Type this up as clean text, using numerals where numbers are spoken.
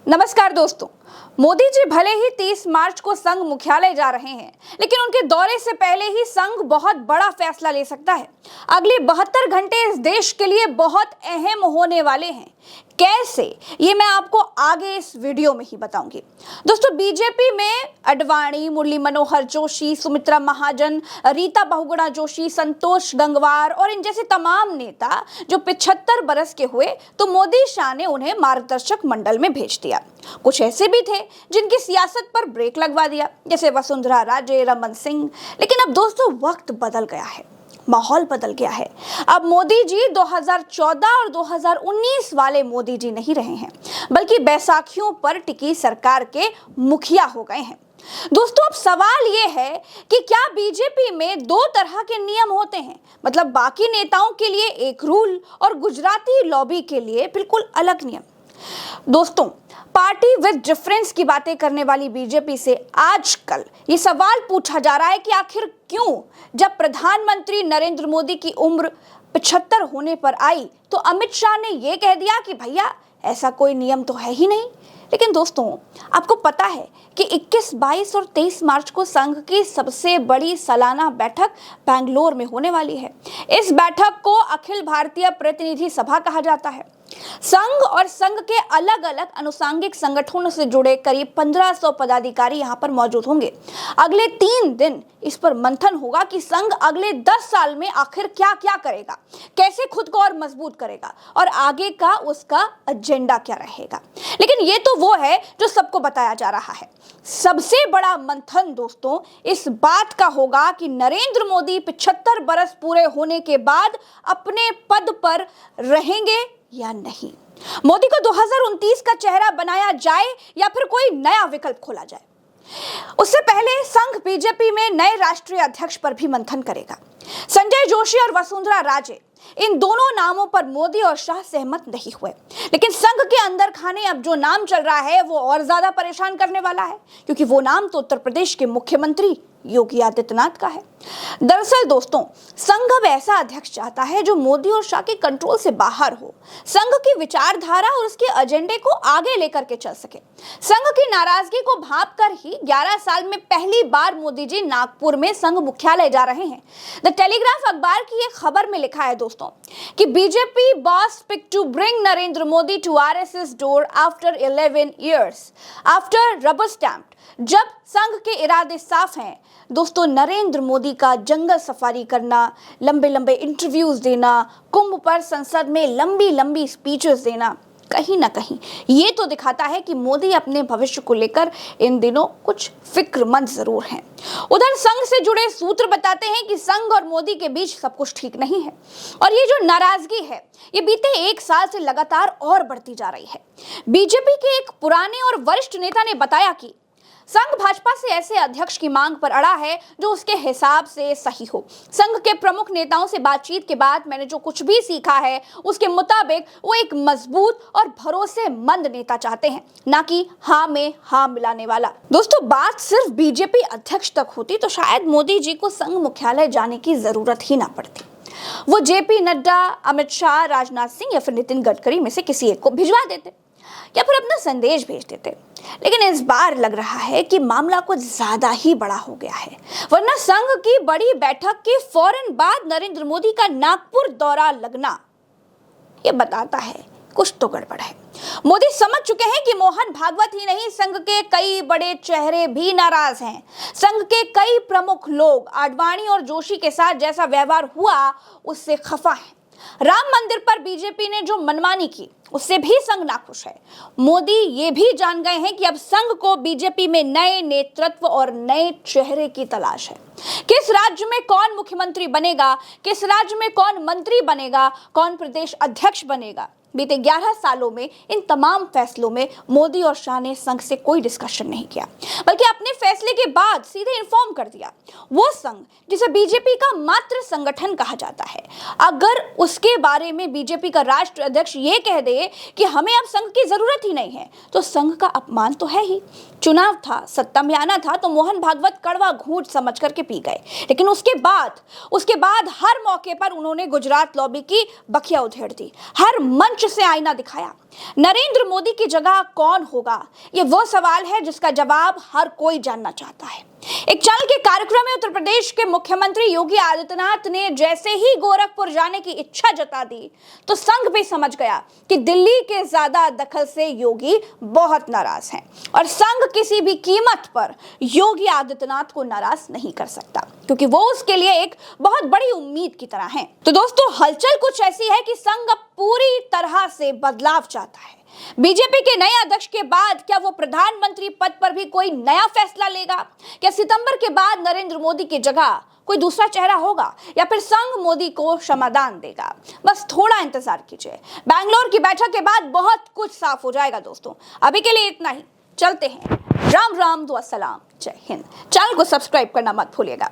नमस्कार दोस्तों। मोदी जी भले ही 30 मार्च को संघ मुख्यालय जा रहे हैं, लेकिन उनके दौरे से पहले ही संघ बहुत बड़ा फैसला ले सकता है। अगले 72 घंटे इस देश के लिए बहुत अहम होने वाले हैं। कैसे, ये मैं आपको आगे इस वीडियो में ही बताऊंगी। दोस्तों, बीजेपी में अडवाणी, मुरली मनोहर जोशी, सुमित्रा महाजन, रीता बहुगुणा जोशी, संतोष गंगवार और इन जैसे तमाम नेता जो 75 बरस के हुए, तो मोदी शाह ने उन्हें मार्गदर्शक मंडल में भेज दिया। कुछ ऐसे भी थे जिनकी सियासत पर ब्रेक लगवा दिया, जैसे वसुंधरा राजे, रमन सिंह। लेकिन अब दोस्तों वक्त बदल गया है, माहौल बदल गया है। अब मोदी जी 2014 और 2019 वाले मोदी जी नहीं रहे हैं, बल्कि बैसाखियों पर टिकी सरकार के मुखिया हो गए हैं। दोस्तों, अब सवाल ये है कि क्या बीजेपी में दो तरह के नियम होते हैं, मतलब बाकी नेताओं के लिए एक रूल और गुजराती लॉबी के लिए बिल्कुल अलग नियम। दोस्तों, पार्टी विद डिफरेंस की बातें करने वाली बीजेपी से आजकल ये सवाल पूछा जा रहा है कि आखिर क्यों, जब प्रधानमंत्री नरेंद्र मोदी की उम्र 75 होने पर आई तो अमित शाह ने यह कह दिया कि भैया ऐसा कोई नियम तो है ही नहीं। लेकिन दोस्तों, आपको पता है कि 21, 22 और 23 मार्च को संघ की सबसे बड़ी सालाना बैठक बेंगलोर में होने वाली है। इस बैठक को अखिल भारतीय प्रतिनिधि सभा कहा जाता है। संघ और संघ के अलग अलग अनुसांगिक संगठनों से जुड़े करीब 1500 पदाधिकारी यहां पर मौजूद होंगे। अगले 3 दिन इस पर मंथन होगा कि संघ अगले 10 साल में आखिर क्या क्या करेगा, कैसे खुद को और मजबूत करेगा और आगे का उसका एजेंडा क्या रहेगा। लेकिन ये तो वो है जो सबको बताया जा रहा है। सबसे बड़ा मंथन दोस्तों इस बात का होगा कि नरेंद्र मोदी 75 बरस पूरे होने के बाद अपने पद पर रहेंगे या नहीं। मोदी को 2029 का चेहरा बनाया जाए या फिर कोई नया विकल्प खोला जाए। उससे पहले संघ बीजेपी में नए राष्ट्रीय अध्यक्ष पर भी मंथन करेगा। संजय जोशी और वसुंधरा राजे, इन दोनों नामों पर मोदी और शाह सहमत नहीं हुए। लेकिन संघ के अंदर खाने अब जो नाम चल रहा है वो और ज्यादा परेशान करने वाला है, क्योंकि वो नाम तो उत्तर प्रदेश के मुख्यमंत्री योगी आदित्यनाथ का है। दरअसल दोस्तों, संघ अब ऐसा अध्यक्ष चाहता है जो मोदी और शाह के कंट्रोल से बाहर हो, संघ की विचारधारा और उसके एजेंडे को आगे लेकर के चल सके। संघ की नाराजगी को भांपकर ही 11 साल में पहली बार मोदी जी नागपुर में संघ मुख्यालय जा रहे हैं। द टेलीग्राफ अखबार की एक खबर में लिखा है दोस्तों कि BJP boss pick to bring Narendra Modi to RSS door after 11 years after rubber stamp. जब संघ के इरादे साफ हैं दोस्तों, नरेंद्र मोदी का जंगल सफारी करना, लंबे लंबे इंटरव्यूज देना, कुंभ पर संसद में लंबी लंबी स्पीचेस देना, कहीं ना कहीं ये तो दिखाता है कि मोदी अपने भविष्य को लेकर इन दिनों कुछ फिक्रमंद जरूर हैं। उधर संघ से जुड़े सूत्र बताते हैं कि संघ और मोदी के बीच सब कुछ ठीक नहीं है और ये जो नाराजगी है ये बीते 1 साल से लगातार और बढ़ती जा रही है। बीजेपी के एक पुराने और वरिष्ठ नेता ने बताया कि संघ भाजपा से ऐसे अध्यक्ष की मांग पर अड़ा है जो उसके हिसाब से सही हो। संघ के प्रमुख नेताओं से बातचीत के बाद मैंने जो कुछ भी सीखा है उसके मुताबिक वो एक मजबूत और भरोसेमंद नेता चाहते हैं, ना कि हाँ में हाँ मिलाने वाला। दोस्तों, बात सिर्फ बीजेपी अध्यक्ष तक होती तो शायद मोदी जी को संघ मुख्यालय जाने की जरूरत ही ना पड़ती। वो जेपी नड्डा, अमित शाह, राजनाथ सिंह या फिर नितिन गडकरी में से किसी एक को भिजवा देते या फिर अपना संदेश भेज देते। लेकिन इस बार लग रहा है कि मामला कुछ ज्यादा ही बड़ा हो गया है, वरना संघ की बड़ी बैठक के फौरन बाद नरेंद्र मोदी का नागपुर दौरा लगना ये बताता है कुछ तो गड़बड़ है। मोदी समझ चुके हैं कि मोहन भागवत ही नहीं, संघ के कई बड़े चेहरे भी नाराज हैं। संघ के कई प्रमुख लोग आडवाणी और जोशी के साथ जैसा व्यवहार हुआ उससे खफा है। राम मंदिर पर बीजेपी ने जो मनमानी की उससे भी संघ नाखुश है। मोदी ये भी जान गए हैं कि अब संघ को बीजेपी में नए नेतृत्व और नए चेहरे की तलाश है। किस राज्य में कौन मुख्यमंत्री बनेगा, किस राज्य में कौन मंत्री बनेगा, कौन प्रदेश अध्यक्ष बनेगा, बीते 11 सालों में इन तमाम फैसलों में मोदी और शाह ने संघ से कोई डिस्कशन नहीं किया, बल्कि अपने फैसले के बाद सीधे इन्फॉर्म कर दिया। वो संघ जिसे बीजेपी का मात्र संगठन कहा जाता है, अगर उसके बारे में बीजेपी का राष्ट्रीय अध्यक्ष ये कह दे कि हमें अब संघ की जरूरत ही नहीं है, तो संघ का अपमान तो है ही। चुनाव था, सत्ता में आना था, तो मोहन भागवत कड़वा घूंट समझ करके पी गए। लेकिन उसके बाद हर मौके पर उन्होंने गुजरात लॉबी की बखिया उधेड़ दी। हर मंच स्पष्ट से आईना दिखाया। नरेंद्र मोदी की जगह कौन होगा, ये वो सवाल है जिसका जवाब हर कोई जानना चाहता है। एक चैनल के कार्यक्रम में उत्तर प्रदेश के मुख्यमंत्री योगी आदित्यनाथ ने जैसे ही गोरखपुर जाने की इच्छा जता दी तो संघ भी समझ गया कि दिल्ली के ज्यादा दखल से योगी बहुत नाराज हैं और संघ किसी भी कीमत पर योगी आदित्यनाथ को नाराज नहीं कर सकता, क्योंकि वो उसके लिए एक बहुत बड़ी उम्मीद की तरह है। तो दोस्तों, हलचल कुछ ऐसी है कि संघ अब पूरी तरह से बदलाव चाहता है। बीजेपी के नए अध्यक्ष के बाद क्या वो प्रधानमंत्री पद पर भी कोई नया फैसला लेगा? क्या सितंबर के बाद नरेंद्र मोदी की जगह कोई दूसरा चेहरा होगा या फिर संघ मोदी को क्षमादान देगा? बस थोड़ा इंतजार कीजिए। बैंगलोर की बैठक के बाद बहुत कुछ साफ हो जाएगा दोस्तों। अभी के लिए इतना ही, चलते हैं। राम राम, दुआ सलाम, जय हिंद। चैनल को सब्सक्राइब करना मत भूलिएगा।